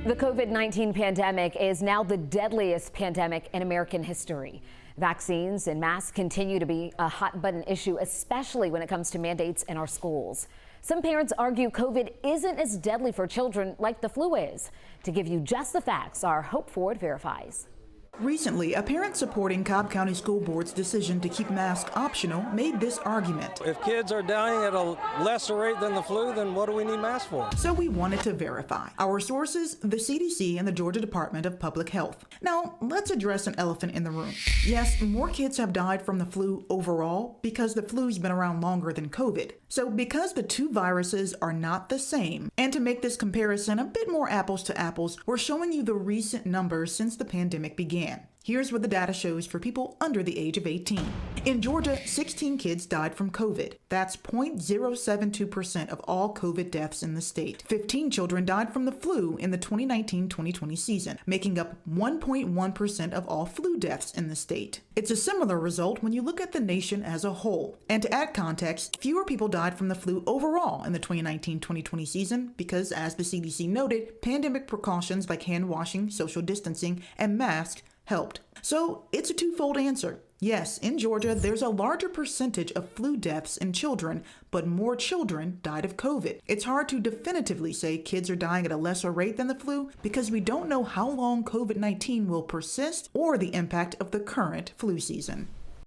The COVID-19 pandemic is now the deadliest pandemic in American history. Vaccines and masks continue to be a hot button issue, especially when it comes to mandates in our schools. Some parents argue COVID isn't as deadly for children like the flu is. To give you just the facts, our Hope Ford verifies. Recently, a parent supporting Cobb County School Board's decision to keep masks optional made this argument. If kids are dying at a lesser rate than the flu, then what do we need masks for? So we wanted to verify. Our sources, the CDC and the Georgia Department of Public Health. Now, let's address an elephant in the room. Yes, more kids have died from the flu overall because the flu's been around longer than COVID. So because the two viruses are not the same, and to make this comparison a bit more apples to apples, we're showing you the recent numbers since the pandemic began. Here's what the data shows for people under the age of 18. In Georgia, 16 kids died from COVID. That's 0.072% of all COVID deaths in the state. 15 children died from the flu in the 2019-2020 season, making up 1.1% of all flu deaths in the state. It's a similar result when you look at the nation as a whole. And to add context, fewer people died from the flu overall in the 2019-2020 season because, as the CDC noted, pandemic precautions like hand washing, social distancing, and masks helped. So it's a twofold answer. Yes, in Georgia, there's a larger percentage of flu deaths in children, but more children died of COVID. It's hard to definitively say kids are dying at a lesser rate than the flu because we don't know how long COVID-19 will persist or the impact of the current flu season.